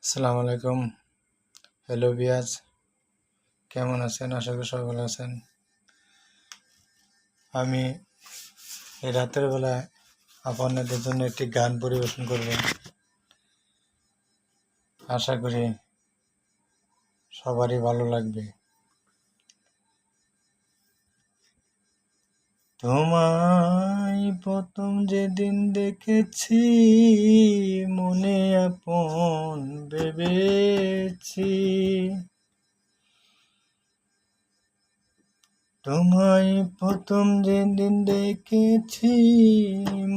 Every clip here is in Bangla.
আসসালামু আলাইকুম। হ্যালো বিয়াজ, কেমন আছেন? আশা করি সবাই ভালো আছেন। আমি এই রাতের বেলায় আপনাদের জন্য একটি গান পরিবেশন করব। আশা করি সবারই ভালো লাগবে। তোমায় প্রথম যেদিন দেখেছি, মনে আপন ভেবেছি। তোমায় প্রথম যেদিন দেখেছি,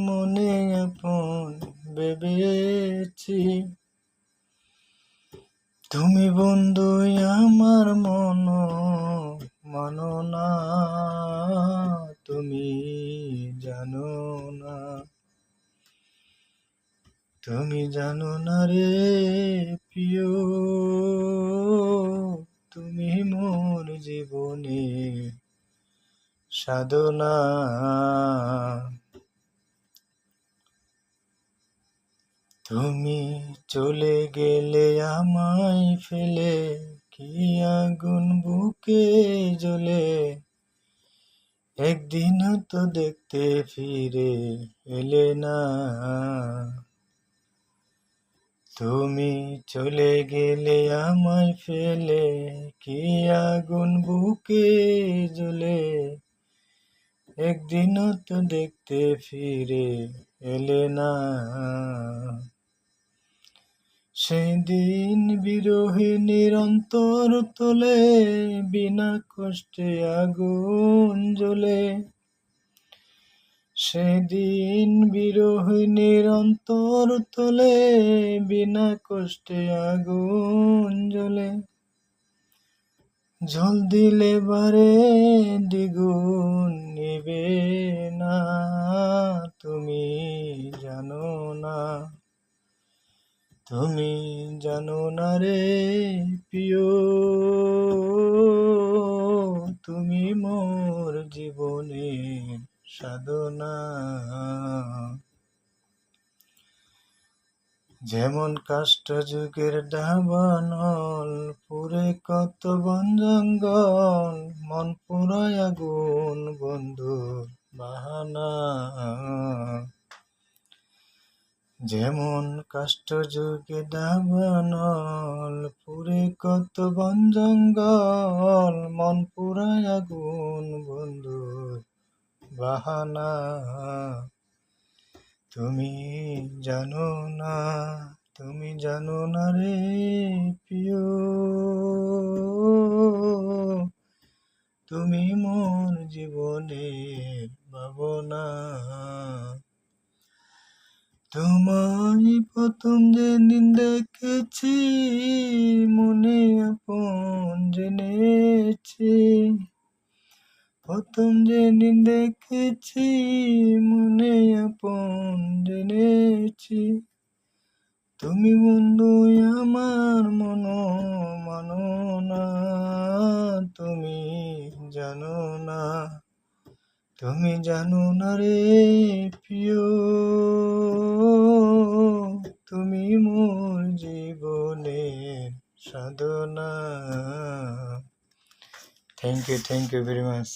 মনে আপন ভেবেছি। তুমি বন্ধুই আমার মন মানো না, তুমি জানো না, তুমি জানো না রে প্রিয়, তুমি মোর জীবনে সাধনা। তুমি চলে গেলে আমায় ফেলে, কি আগুন বুকে জ্বলে, একদিনও তো দেখতে ফিরে এলে না। তুমি চলে গেলে আমায় ফেলে, কি আগুন বুকে জ্বলে, একদিনও তো দেখতে ফিরে এলে না। সেদিন বিরহিণীর অন্তর তোলে, বিনা কষ্টে আগুন জ্বলে। সেদিন বিরহিণীর অন্তর তোলে, বিনা কষ্টে আগুন জ্বলে। জল দিলে বারে দ্বিগুণ নিবে না, তুমি জানো না, তুমি জানো না রে প্রিয়, তুমি মোর জীবনের সাধনা। যেমন কাষ্ঠ যুগের দাবানল, পুরে কত বন জঙ্গল, মন পুরায় আগুন বন্ধুর বাহানা। যেমন কাষ্ঠ যুগে দাবানল, পুরে কত বন জঙ্গল, মন পুরায় আগুন বন্ধুর বাহানা। তুমি জানো না, তুমি জানো না রে প্রিয়, তুমি মোর জীবনের ভাবনা। তোমায় প্রথম যেদিন দেখেছি, মনে আপন জেনেছি। প্রথম যেদিন দেখেছি, মনে আপন জেনেছি। তুমি বন্ধু আমার মন মানো না, তুমি জানো না, তুমি জানো না রে প্রিয়, তুমি মোর জীবনের সাধনা। Thank you very much.